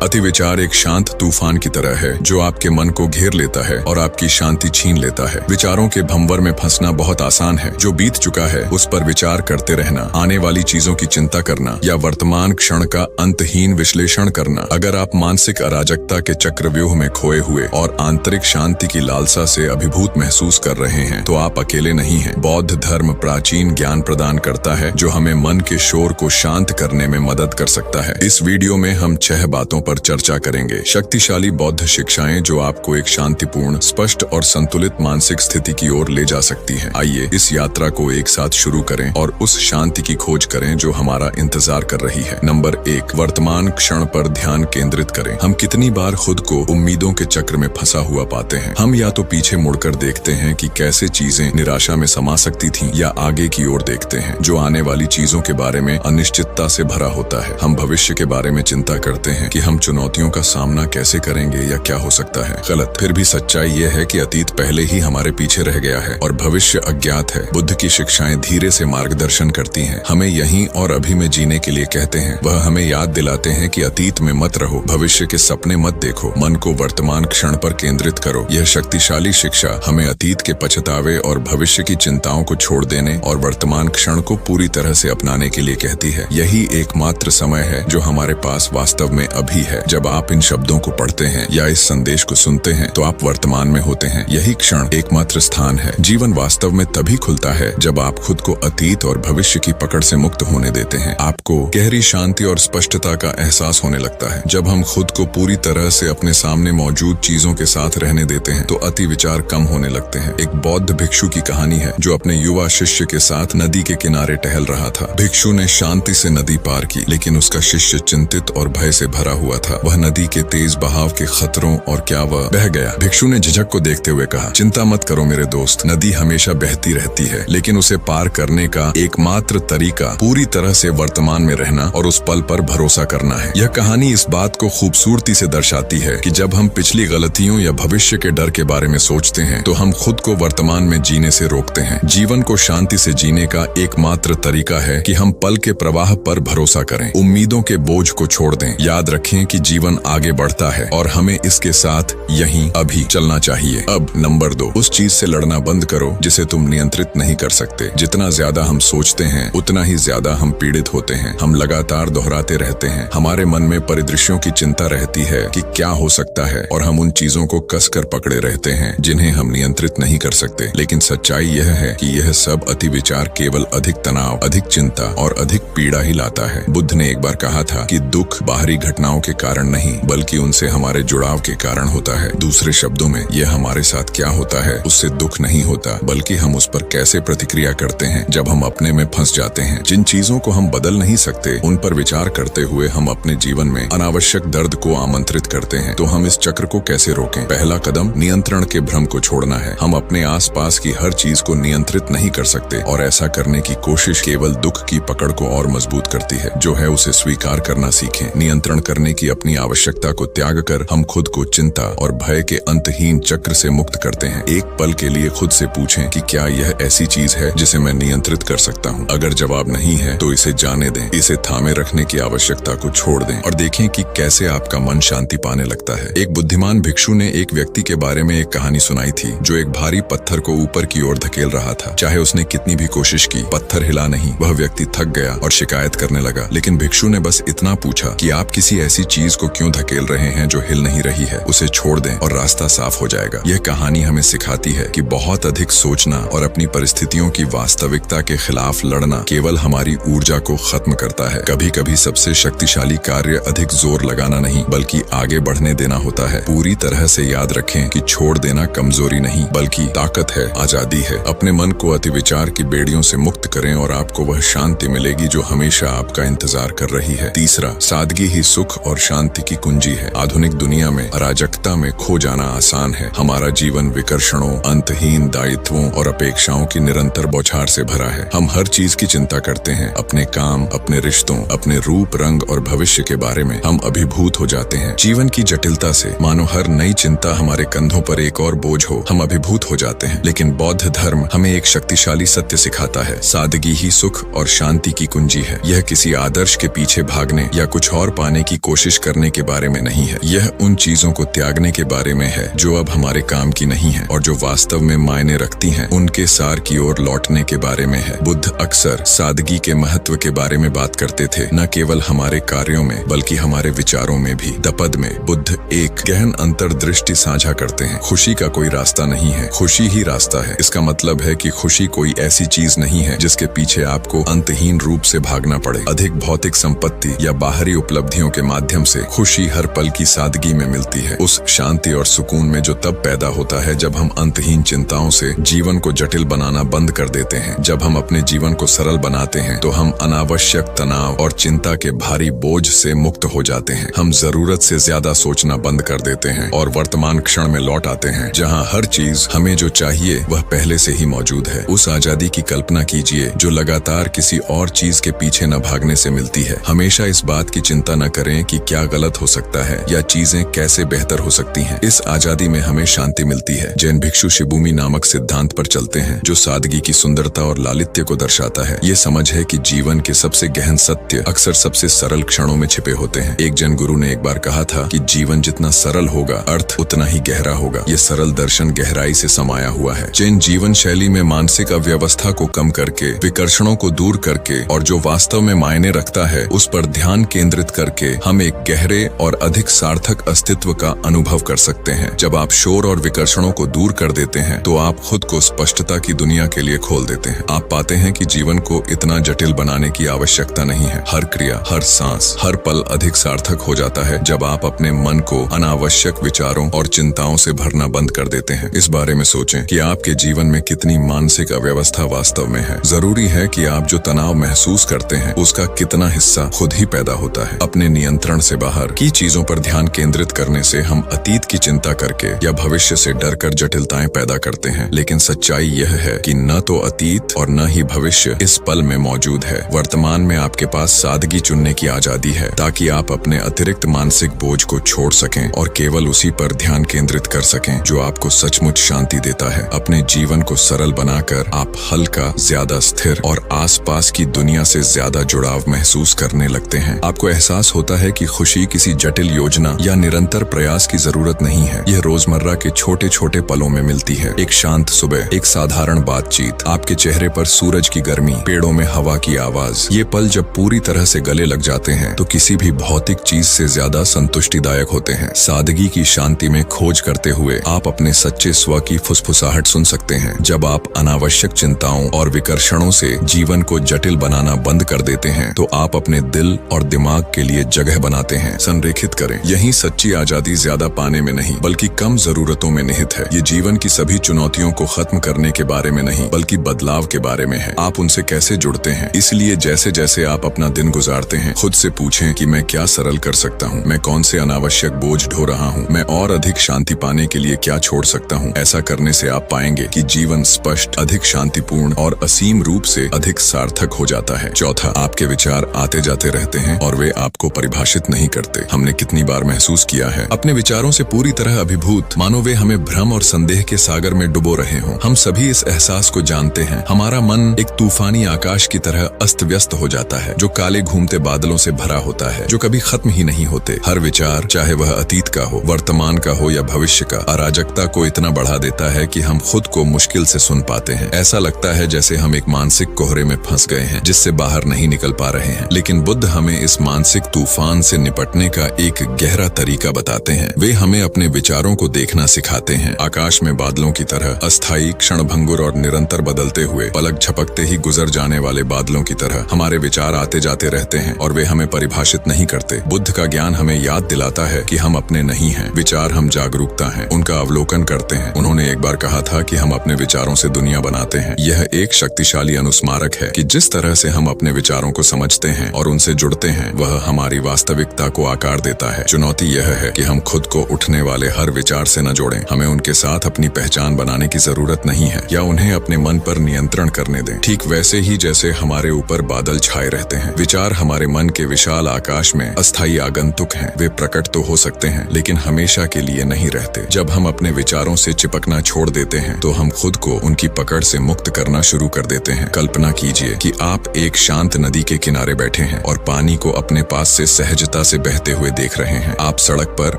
अति विचार एक शांत तूफान की तरह है जो आपके मन को घेर लेता है और आपकी शांति छीन लेता है। विचारों के भंवर में फंसना बहुत आसान है। जो बीत चुका है उस पर विचार करते रहना, आने वाली चीजों की चिंता करना या वर्तमान क्षण का अंतहीन विश्लेषण करना। अगर आप मानसिक अराजकता के चक्रव्यूह में खोए हुए और आंतरिक शांति की लालसा से अभिभूत महसूस कर रहे हैं तो आप अकेले नहीं हैं। बौद्ध धर्म प्राचीन ज्ञान प्रदान करता है जो हमें मन के शोर को शांत करने में मदद कर सकता है। इस वीडियो में हम 6 बातों पर चर्चा करेंगे। शक्तिशाली बौद्ध शिक्षाएं जो आपको एक शांतिपूर्ण, स्पष्ट और संतुलित मानसिक स्थिति की ओर ले जा सकती हैं। आइए इस यात्रा को एक साथ शुरू करें और उस शांति की खोज करें जो हमारा इंतजार कर रही है। नंबर 1, वर्तमान क्षण पर ध्यान केंद्रित करें। हम कितनी बार खुद को उम्मीदों के चक्र में फंसा हुआ पाते हैं। हम या तो पीछे मुड़कर देखते हैं कि कैसे चीजें निराशा में समा सकती थीं, या आगे की ओर देखते हैं जो आने वाली चीजों के बारे में अनिश्चितता से भरा होता है। हम भविष्य के बारे में चिंता करते हैं कि हम चुनौतियों का सामना कैसे करेंगे या क्या हो सकता है। गलत। फिर भी सच्चाई यह है कि अतीत पहले ही हमारे पीछे रह गया है और भविष्य अज्ञात है। बुद्ध की शिक्षाएं धीरे से मार्गदर्शन करती हैं, हमें यहीं और अभी में जीने के लिए कहते हैं। वह हमें याद दिलाते हैं कि अतीत में मत रहो, भविष्य के सपने मत देखो, मन को वर्तमान क्षण पर केंद्रित करो। यह शक्तिशाली शिक्षा हमें अतीत के पछतावे और भविष्य की चिंताओं को छोड़ देने और वर्तमान क्षण को पूरी तरह से अपनाने के लिए कहती है। यही एकमात्र समय है जो हमारे पास वास्तव में अभी है। जब आप इन शब्दों को पढ़ते हैं या इस संदेश को सुनते हैं तो आप वर्तमान में होते हैं। यही क्षण एकमात्र स्थान है। जीवन वास्तव में तभी खुलता है जब आप खुद को अतीत और भविष्य की पकड़ से मुक्त होने देते हैं। आपको गहरी शांति और स्पष्टता का एहसास होने लगता है। जब हम खुद को पूरी तरह से अपने सामने मौजूद चीजों के साथ रहने देते हैं तो अति विचार कम होने लगते हैं। एक बौद्ध भिक्षु की कहानी है जो अपने युवा शिष्य के साथ नदी के किनारे टहल रहा था। भिक्षु ने शांति से नदी पार की, लेकिन उसका शिष्य चिंतित और भय से भरा हुआ था। वह नदी के तेज बहाव के खतरों और क्या वह बह गया। भिक्षु ने झिझक को देखते हुए कहा, चिंता मत करो मेरे दोस्त, नदी हमेशा बहती रहती है, लेकिन उसे पार करने का एकमात्र तरीका पूरी तरह से वर्तमान में रहना और उस पल पर भरोसा करना है। यह कहानी इस बात को खूबसूरती से दर्शाती है कि जब हम पिछली गलतियों या भविष्य के डर के बारे में सोचते हैं तो हम खुद को वर्तमान में जीने से रोकते हैं। जीवन को शांति से जीने का एकमात्र तरीका है कि हम पल के प्रवाह पर भरोसा करें, उम्मीदों के बोझ को छोड़ दें। याद रखें कि जीवन आगे बढ़ता है और हमें इसके साथ यहीं अभी चलना चाहिए। अब नंबर 2, उस चीज से लड़ना बंद करो जिसे तुम नियंत्रित नहीं कर सकते। जितना ज्यादा हम सोचते हैं उतना ही ज्यादा हम पीड़ित होते हैं। हम लगातार दोहराते रहते हैं। हमारे मन में परिदृश्यों की चिंता रहती है कि क्या हो सकता है और हम उन चीजों को कसकर पकड़े रहते हैं जिन्हें हम नियंत्रित नहीं कर सकते। लेकिन सच्चाई यह है कि यह सब अति विचार केवल अधिक तनाव, अधिक चिंता और अधिक पीड़ा ही लाता है। बुद्ध ने एक बार कहा था कि दुख बाहरी घटनाओं के कारण नहीं बल्कि उनसे हमारे जुड़ाव के कारण होता है। दूसरे शब्दों में, यह हमारे साथ क्या होता है उससे दुख नहीं होता, बल्कि हम उस पर कैसे प्रतिक्रिया करते हैं जब हम अपने में फंस जाते हैं। जिन चीजों को हम बदल नहीं सकते उन पर विचार करते हुए हम अपने जीवन में अनावश्यक दर्द को आमंत्रित करते हैं। तो हम इस चक्र को कैसे रोकें? पहला कदम नियंत्रण के भ्रम को छोड़ना है। हम अपने आसपास की हर चीज को नियंत्रित नहीं कर सकते और ऐसा करने की कोशिश केवल दुख की पकड़ को और मजबूत करती है। जो है उसे स्वीकार करना सीखें। नियंत्रण करने की अपनी आवश्यकता को त्याग कर हम खुद को चिंता और भय के अंतहीन चक्र से मुक्त करते हैं। एक पल के लिए खुद से पूछें कि क्या यह ऐसी चीज है जिसे मैं नियंत्रित कर सकता हूँ। अगर जवाब नहीं है तो इसे जाने दें। इसे थामे रखने की आवश्यकता को छोड़ दें और देखें कि कैसे आपका मन शांति पाने लगता है। एक बुद्धिमान भिक्षु ने एक व्यक्ति के बारे में एक कहानी सुनाई थी जो एक भारी पत्थर को ऊपर की ओर धकेल रहा था। चाहे उसने कितनी भी कोशिश की, पत्थर हिला नहीं। वह व्यक्ति थक गया और शिकायत करने लगा, लेकिन भिक्षु ने बस इतना पूछा कि आप किसी ऐसी चीज को क्यों धकेल रहे हैं जो हिल नहीं रही है। उसे छोड़ दें और रास्ता साफ हो जाएगा। यह कहानी हमें सिखाती है कि बहुत अधिक सोचना और अपनी परिस्थितियों की वास्तविकता के खिलाफ लड़ना केवल हमारी ऊर्जा को खत्म करता है। कभी कभी सबसे शक्तिशाली कार्य अधिक जोर लगाना नहीं बल्कि आगे बढ़ने देना होता है। पूरी तरह से याद रखें कि छोड़ देना कमजोरी नहीं बल्कि ताकत है, आजादी है। अपने मन को अति विचार की बेड़ियों से मुक्त करें और आपको वह शांति मिलेगी जो हमेशा आपका इंतजार कर रही है। तीसरा, सादगी ही सुख और शांति की कुंजी है। आधुनिक दुनिया में अराजकता में खो जाना आसान है। हमारा जीवन विकर्षणों, अंतहीन दायित्वों और अपेक्षाओं की निरंतर बौछार से भरा है। हम हर चीज की चिंता करते हैं, अपने काम, अपने रिश्तों, अपने रूप रंग और भविष्य के बारे में हम अभिभूत हो जाते हैं। जीवन की जटिलता से मानो हर नई चिंता हमारे कंधों पर एक और बोझ हो, हम अभिभूत हो जाते हैं। लेकिन बौद्ध धर्म हमें एक शक्तिशाली सत्य सिखाता है, सादगी ही सुख और शांति की कुंजी है। यह किसी आदर्श के पीछे भागने या कुछ और पाने की कोशिश कोशिश करने के बारे में नहीं है। यह उन चीजों को त्यागने के बारे में है जो अब हमारे काम की नहीं है और जो वास्तव में मायने रखती हैं, उनके सार की ओर लौटने के बारे में है। बुद्ध अक्सर सादगी के महत्व के बारे में बात करते थे, न केवल हमारे कार्यों में बल्कि हमारे विचारों में भी। द पद में बुद्ध एक गहन अंतर्दृष्टि साझा करते हैं। खुशी का कोई रास्ता नहीं है, खुशी ही रास्ता है। इसका मतलब है कि खुशी कोई ऐसी चीज नहीं है जिसके पीछे आपको अंतहीन रूप से भागना पड़े। अधिक भौतिक संपत्ति या बाहरी उपलब्धियों के माध्यम से खुशी हर पल की सादगी में मिलती है। उस शांति और सुकून में जो तब पैदा होता है जब हम अंतहीन चिंताओं से जीवन को जटिल बनाना बंद कर देते हैं। जब हम अपने जीवन को सरल बनाते हैं तो हम अनावश्यक तनाव और चिंता के भारी बोझ से मुक्त हो जाते हैं। हम जरूरत से ज्यादा सोचना बंद कर देते हैं और वर्तमान क्षण में लौट आते हैं, जहां हर चीज हमें जो चाहिए वह पहले से ही मौजूद है। उस आजादी की कल्पना कीजिए जो लगातार किसी और चीज के पीछे न भागने से मिलती है। हमेशा इस बात की चिंता न करें कि क्या गलत हो सकता है या चीजें कैसे बेहतर हो सकती हैं। इस आजादी में हमें शांति मिलती है। जैन भिक्षु शिबूमी नामक सिद्धांत पर चलते हैं जो सादगी की सुंदरता और लालित्य को दर्शाता है। ये समझ है कि जीवन के सबसे गहन सत्य अक्सर सबसे सरल क्षणों में छिपे होते हैं। एक जैन गुरु ने एक बार कहा था कि जीवन जितना सरल होगा, अर्थ उतना ही गहरा होगा। ये सरल दर्शन गहराई से समाया हुआ है। जैन जीवन शैली में मानसिक अव्यवस्था को कम करके, विकर्षणों को दूर करके और जो वास्तव में मायने रखता है उस पर ध्यान केंद्रित करके हम एक गहरे और अधिक सार्थक अस्तित्व का अनुभव कर सकते हैं। जब आप शोर और विकर्षणों को दूर कर देते हैं तो आप खुद को स्पष्टता की दुनिया के लिए खोल देते हैं। आप पाते हैं कि जीवन को इतना जटिल बनाने की आवश्यकता नहीं है। हर क्रिया, हर सांस, हर पल अधिक सार्थक हो जाता है जब आप अपने मन को अनावश्यक विचारों और चिंताओं से भरना बंद कर देते हैं। इस बारे में सोचें कि आपके जीवन में कितनी मानसिक अव्यवस्था वास्तव में है। जरूरी है कि आप जो तनाव महसूस करते हैं उसका कितना हिस्सा खुद ही पैदा होता है। अपने नियंत्रण से बाहर की चीजों पर ध्यान केंद्रित करने से हम अतीत की चिंता करके या भविष्य से डरकर जटिलताएं पैदा करते हैं। लेकिन सच्चाई यह है कि न तो अतीत और न ही भविष्य इस पल में मौजूद है। वर्तमान में आपके पास सादगी चुनने की आजादी है ताकि आप अपने अतिरिक्त मानसिक बोझ को छोड़ सकें और केवल उसी पर ध्यान केंद्रित कर सकें जो आपको सचमुच शांति देता है। अपने जीवन को सरल बनाकर आप हल्का, ज्यादा स्थिर और आसपास की दुनिया से ज्यादा जुड़ाव महसूस करने लगते हैं। आपको एहसास होता है कि खुशी किसी जटिल योजना या निरंतर प्रयास की जरूरत नहीं है। यह रोजमर्रा के छोटे छोटे पलों में मिलती है। एक शांत सुबह, एक साधारण बातचीत, आपके चेहरे पर सूरज की गर्मी, पेड़ों में हवा की आवाज। ये पल जब पूरी तरह से गले लग जाते हैं तो किसी भी भौतिक चीज से ज्यादा संतुष्टिदायक होते हैं। सादगी की शांति में खोज करते हुए आप अपने सच्चे स्व की फुसफुसाहट सुन सकते हैं। जब आप अनावश्यक चिंताओं और विकर्षणों से जीवन को जटिल बनाना बंद कर देते हैं तो आप अपने दिल और दिमाग के लिए जगह बनाते हैं। संरेखित करें, यही सच्ची आजादी ज्यादा पाने में नहीं बल्कि कम जरूरतों में निहित है। ये जीवन की सभी चुनौतियों को खत्म करने के बारे में नहीं बल्कि बदलाव के बारे में है। आप उनसे कैसे जुड़ते हैं। इसलिए जैसे जैसे आप अपना दिन गुजारते हैं खुद से पूछें कि मैं क्या सरल कर सकता हूँ, मैं कौन से अनावश्यक बोझ ढो रहा हूँ, मैं और अधिक शांति पाने के लिए क्या छोड़ सकता हूँ। ऐसा करने से आप पाएंगे कि जीवन स्पष्ट, अधिक शांतिपूर्ण और असीम रूप से अधिक सार्थक हो जाता है। चौथा, आपके विचार आते जाते रहते हैं और वे आपको परिभाषित नहीं करते। हमने कितनी बार महसूस किया है अपने विचारों से पूरी तरह अभिभूत, मानो वे हमें भ्रम और संदेह के सागर में डुबो रहे हों। हम सभी इस एहसास को जानते हैं। हमारा मन एक तूफानी आकाश की तरह अस्त व्यस्त हो जाता है जो काले घूमते बादलों से भरा होता है जो कभी खत्म ही नहीं होते। हर विचार, चाहे वह अतीत का हो, वर्तमान का हो या भविष्य का, अराजकता को इतना बढ़ा देता है कि हम खुद को मुश्किल से सुन पाते हैं। ऐसा लगता है जैसे हम एक मानसिक कोहरे में फंस गए हैं जिससे बाहर नहीं निकल पा रहे हैं। लेकिन बुद्ध हमें इस मानसिक तूफान से निपटने का एक गहरा तरीका बताते हैं। वे हमें अपने विचारों को देखना सिखाते हैं। आकाश में बादलों की तरह अस्थायी, क्षणभंगुर और निरंतर बदलते हुए, पलक झपकते ही गुजर जाने वाले बादलों की तरह हमारे विचार आते जाते रहते हैं और वे हमें परिभाषित नहीं करते। बुद्ध का ज्ञान हमें याद दिलाता है कि हम अपने नहीं हैं। विचार हम जागरूकता हैं, उनका अवलोकन करते हैं। उन्होंने एक बार कहा था कि हम अपने विचारों से दुनिया बनाते हैं। यह एक शक्तिशाली अनुस्मारक है कि जिस तरह से हम अपने विचारों को समझते हैं और उनसे जुड़ते हैं वह हमारी वास्तविकता को आकार देता है। चुनौती यह है कि हम खुद को उठने वाले हर विचार से न जोड़ें। हमें उनके साथ अपनी पहचान बनाने की जरूरत नहीं है या उन्हें अपने मन पर नियंत्रण करने दें। ठीक वैसे ही जैसे हमारे ऊपर बादल छाए रहते हैं, विचार हमारे मन के विशाल आकाश में अस्थायी आगंतुक हैं। वे प्रकट तो हो सकते हैं लेकिन हमेशा के लिए नहीं रहते। जब हम अपने विचारों से चिपकना छोड़ देते हैं तो हम खुद को उनकी पकड़ से मुक्त करना शुरू कर देते हैं। कल्पना कीजिए कि आप एक शांत नदी के किनारे बैठे हैं और पानी को अपने पास से सहजता सहजता से बहते हुए देख रहे हैं। आप सड़क पर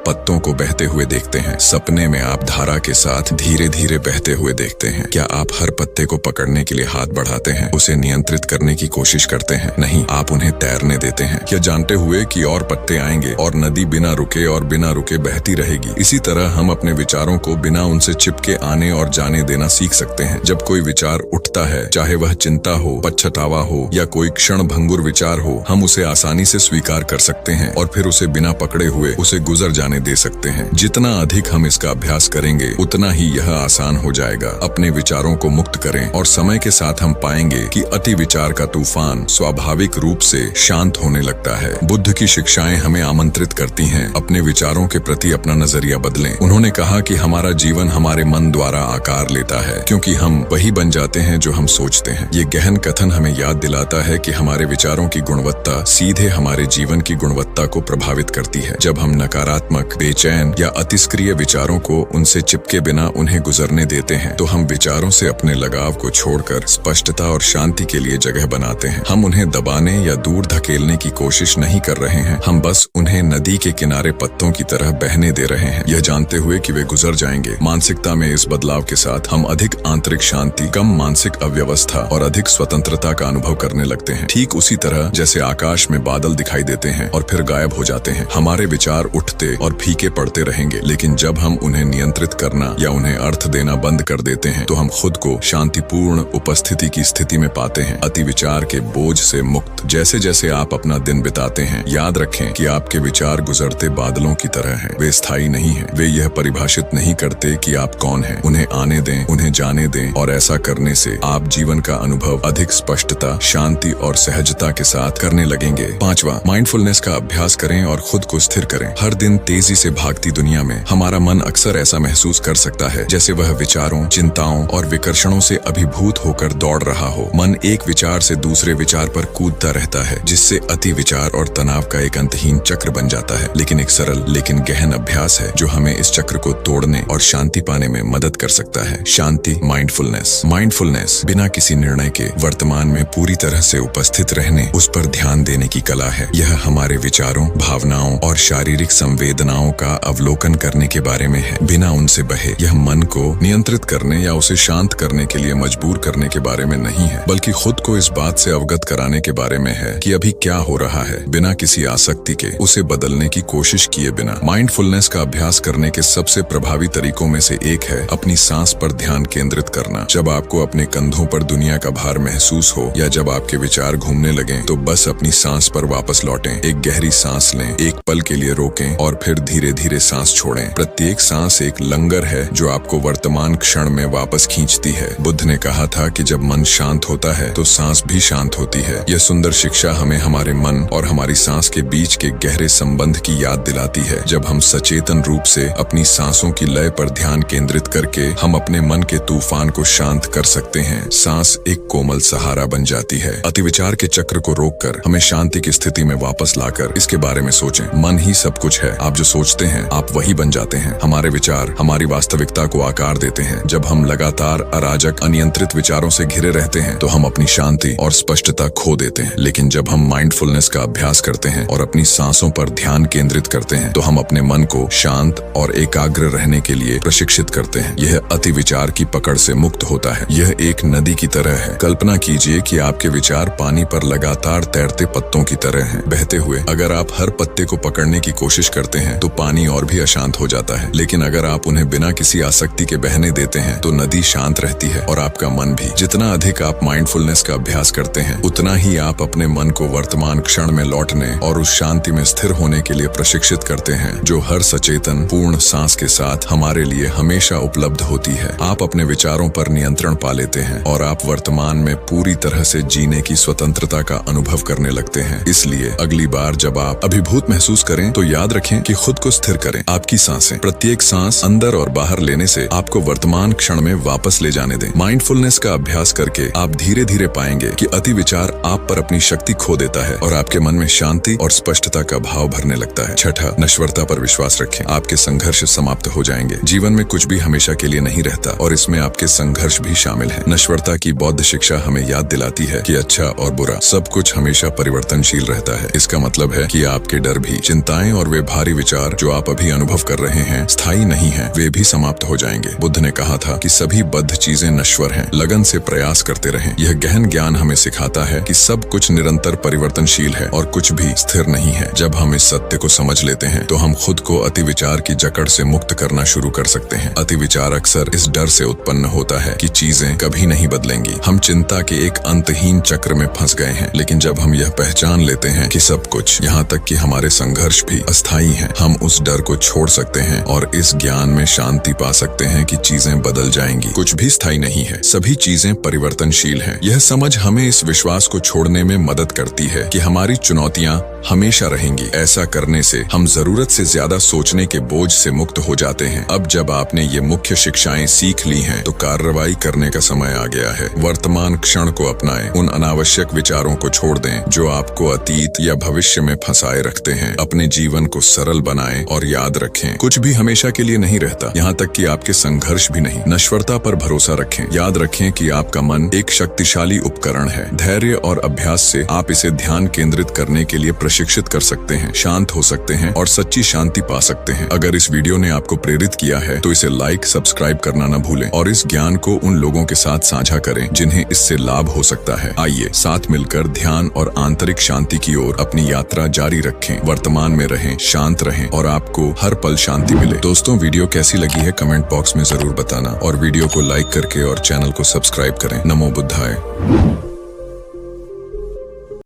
पत्तों को बहते हुए देखते हैं। सपने में आप धारा के साथ धीरे धीरे बहते हुए देखते हैं। क्या आप हर पत्ते को पकड़ने के लिए हाथ बढ़ाते हैं, उसे नियंत्रित करने की कोशिश करते हैं? नहीं, आप उन्हें तैरने देते हैं, या जानते हुए कि और पत्ते आएंगे और नदी बिना रुके और बिना रुके बहती रहेगी। इसी तरह हम अपने विचारों को बिना उनसे चिपके आने और जाने देना सीख सकते हैं। जब कोई विचार उठता है, चाहे वह चिंता हो, पश्चातावा हो या कोई क्षण भंगुर विचार हो, हम उसे आसानी से स्वीकार कर सकते हैं और फिर उसे बिना पकड़े हुए उसे गुजर जाने दे सकते हैं। जितना अधिक हम इसका अभ्यास करेंगे, उतना ही यह आसान हो जाएगा। अपने विचारों को मुक्त करें और समय के साथ हम पाएंगे कि अति विचार का तूफान स्वाभाविक रूप से शांत होने लगता है। बुद्ध की शिक्षाएं हमें आमंत्रित करती हैं, अपने विचारों के प्रति अपना नजरिया बदलें। उन्होंने कहा कि हमारा जीवन हमारे मन द्वारा आकार लेता है, क्योंकि हम वही बन जाते हैं जो हम सोचते हैं। ये गहन कथन हमें याद दिलाता है कि हमारे विचारों की गुणवत्ता सीधे हमारे जीवन की गुणवत्ता को प्रभावित करती है। जब हम नकारात्मक, बेचैन या अतिस्क्रिय विचारों को उनसे चिपके बिना उन्हें गुजरने देते हैं, तो हम विचारों से अपने लगाव को छोड़कर स्पष्टता और शांति के लिए जगह बनाते हैं। हम उन्हें दबाने या दूर धकेलने की कोशिश नहीं कर रहे हैं, हम बस उन्हें नदी के किनारे पत्तों की तरह बहने दे रहे हैं, यह जानते हुए कि वे गुजर जाएंगे। मानसिकता में इस बदलाव के साथ हम अधिक आंतरिक शांति, कम मानसिक अव्यवस्था और अधिक स्वतंत्रता का अनुभव करने लगते हैं। ठीक उसी तरह जैसे आकाश में बादल दिखाई देते हैं और फिर गायब हो जाते हैं, हमारे विचार उठते और फीके पड़ते रहेंगे, लेकिन जब हम उन्हें नियंत्रित करना या उन्हें अर्थ देना बंद कर देते हैं, तो हम खुद को शांतिपूर्ण उपस्थिति की स्थिति में पाते हैं, अति विचार के बोझ से मुक्त। जैसे जैसे आप अपना दिन बिताते हैं, याद रखें कि आपके विचार गुजरते बादलों की तरह हैं। वे स्थायी नहीं हैं। वे यह परिभाषित नहीं करते कि आप कौन हैं। उन्हें आने दें, उन्हें जाने दें, और ऐसा करने से आप जीवन का अनुभव अधिक स्पष्टता, शांति और सहजता के साथ करने लगेंगे। 5वां, माइंडफुलनेस का अभ्यास करें और खुद को स्थिर करें। हर दिन तेजी से भागती दुनिया में हमारा मन अक्सर ऐसा महसूस कर सकता है जैसे वह विचारों, चिंताओं और विकर्षणों से अभिभूत होकर दौड़ रहा हो। मन एक विचार से दूसरे विचार पर कूदता रहता है, जिससे अति विचार और तनाव का एक अंतहीन चक्र बन जाता है। लेकिन एक सरल लेकिन गहन अभ्यास है जो हमें इस चक्र को तोड़ने और शांति पाने में मदद कर सकता है। शांति, माइंडफुलनेस। माइंडफुलनेस बिना किसी निर्णय के वर्तमान में पूरी तरह से उपस्थित रहने, उस पर ध्यान देने की कला है। यह हमारे विचारों, भावनाओं और शारीरिक संवेदनाओं का अवलोकन करने के बारे में है, बिना उनसे बहे। यह मन को नियंत्रित करने या उसे शांत करने के लिए मजबूर करने के बारे में नहीं है, बल्कि खुद को इस बात से अवगत कराने के बारे में है कि अभी क्या हो रहा है, बिना किसी आसक्ति के उसे बदलने की कोशिश किए बिना। माइंडफुलनेस का अभ्यास करने के सबसे प्रभावी तरीकों में से एक है अपनी सांस पर ध्यान केंद्रित करना। जब आपको अपने कंधों पर दुनिया का भार महसूस हो या जब आपके विचार घूमने लगें, तो बस अपनी सांस पर वापस लौटें। एक गहरी सांस लें, एक पल के लिए रोकें और फिर धीरे धीरे सांस छोड़ें। प्रत्येक सांस एक लंगर है जो आपको वर्तमान क्षण में वापस खींचती है। बुद्ध ने कहा था कि जब मन शांत होता है तो सांस भी शांत होती है। यह सुंदर शिक्षा हमें हमारे मन और हमारी सांस के बीच के गहरे संबंध की याद दिलाती है। जब हम सचेतन रूप से अपनी सांसों की लय पर ध्यान केंद्रित करके हम अपने मन के तूफान को शांत कर सकते हैं। सांस एक कोमल सहारा बन जाती है। अतिविचार के चक्र को रोककर हमें शांति की स्थिति में वापस लाकर इसके बारे में सोचें। मन ही सब कुछ है। आप जो सोचते हैं आप वही बन जाते हैं। हमारे विचार हमारी वास्तविकता को आकार देते हैं। जब हम लगातार अराजक, अनियंत्रित विचारों से घिरे रहते हैं तो हम अपनी शांति और स्पष्टता खो देते हैं। लेकिन जब हम माइंडफुलनेस का अभ्यास करते हैं और अपनी सांसों पर ध्यान केंद्रित करते हैं तो हम अपने मन को शांत और एकाग्र रहने के लिए प्रशिक्षित करते हैं। यह अति विचार की पकड़ से मुक्त होता है। यह एक नदी की तरह है। कल्पना कीजिए कि आपके विचार पानी पर लगातार तैरते पत्तों की तरह हैं, बहते हुए। अगर आप हर पत्ते को पकड़ने की कोशिश करते हैं तो पानी और भी अशांत हो जाता है, लेकिन अगर आप उन्हें बिना किसी आसक्ति के बहने देते हैं तो नदी शांत रहती है और आपका मन भी। जितना अधिक आप माइंडफुलनेस का अभ्यास करते हैं, उतना ही आप अपने मन को वर्तमान क्षण में लौटने और उस शांति में स्थिर होने के लिए प्रशिक्षित करते हैं जो हर सचेतन पूर्ण सांस के साथ हमारे लिए हमेशा उपलब्ध होती है। आप अपने विचारों पर नियंत्रण पा लेते हैं और आप वर्तमान में पूरी तरह से जीने की स्वतंत्रता का अनुभव करने लगते हैं। इसलिए अगली बार जब आप अभिभूत महसूस करें तो याद रखें कि खुद को स्थिर करें। आपकी सांसें, प्रत्येक सांस अंदर और बाहर लेने से आपको वर्तमान क्षण में वापस ले जाने दें। माइंडफुलनेस का अभ्यास करके आप धीरे धीरे पाएंगे कि अति विचार आप पर अपनी शक्ति खो देता है और आपके मन में शांति और स्पष्टता का भाव भरने लगता है। छठा, नश्वरता पर विश्वास रखें। आपके संघर्ष समाप्त हो जाएंगे। जीवन में कुछ भी हमेशा के लिए नहीं रहता और इसमें आपके संघर्ष भी शामिल है। नश्वरता की बौद्ध शिक्षा हमें याद दिलाती है कि अच्छा और बुरा सब कुछ हमेशा परिवर्तनशील रहता है। इसका मतलब है है कि आपके डर भी, चिंताएं और वे भारी विचार जो आप अभी अनुभव कर रहे हैं स्थायी नहीं है, वे भी समाप्त हो जाएंगे। बुद्ध ने कहा था कि सभी बद्ध चीजें नश्वर हैं, लगन से प्रयास करते रहें। यह गहन ज्ञान हमें सिखाता है कि सब कुछ निरंतर परिवर्तनशील है और कुछ भी स्थिर नहीं है। जब हम इस सत्य को समझ लेते हैं तो हम खुद को अति विचार की जकड़ से मुक्त करना शुरू कर सकते हैं। अति विचार अक्सर इस डर से उत्पन्न होता है कि चीजें कभी नहीं बदलेंगी। हम चिंता के एक अंतहीन चक्र में फंस गए हैं। लेकिन जब हम यह पहचान लेते हैं कि सब कुछ, यहाँ तक कि हमारे संघर्ष भी अस्थायी हैं, हम उस डर को छोड़ सकते हैं और इस ज्ञान में शांति पा सकते हैं कि चीजें बदल जाएंगी। कुछ भी स्थायी नहीं है, सभी चीजें परिवर्तनशील हैं। यह समझ हमें इस विश्वास को छोड़ने में मदद करती है कि हमारी चुनौतियां हमेशा रहेंगी। ऐसा करने से हम जरूरत से ज्यादा सोचने के बोझ से मुक्त हो जाते हैं। अब जब आपने ये मुख्य शिक्षाएं सीख ली हैं, तो कार्रवाई करने का समय आ गया है। वर्तमान क्षण को अपनाएं, उन अनावश्यक विचारों को छोड़ दें जो आपको अतीत या भविष्य में फंसाए रखते हैं। अपने जीवन को सरल बनाएं और याद रखें, कुछ भी हमेशा के लिए नहीं रहता, यहाँ तक कि आपके संघर्ष भी नहीं। नश्वरता पर भरोसा रखें। याद रखें कि आपका मन एक शक्तिशाली उपकरण है। धैर्य और अभ्यास से आप इसे ध्यान केंद्रित करने के लिए प्रशिक्षित कर सकते हैं, शांत हो सकते हैं और सच्ची शांति पा सकते हैं। अगर इस वीडियो ने आपको प्रेरित किया है तो इसे लाइक, सब्सक्राइब करना न भूलें और इस ज्ञान को उन लोगों के साथ साझा करें जिन्हें इससे लाभ हो सकता है। आइए साथ मिलकर ध्यान और आंतरिक शांति की ओर अपनी यात्रा जारी रखें। वर्तमान में रहें, शांत रहें और आपको हर पल शांति मिले। दोस्तों, वीडियो कैसी लगी है कमेंट बॉक्स में जरूर बताना और वीडियो को लाइक करके और चैनल को सब्सक्राइब करें। नमो बुद्धाय।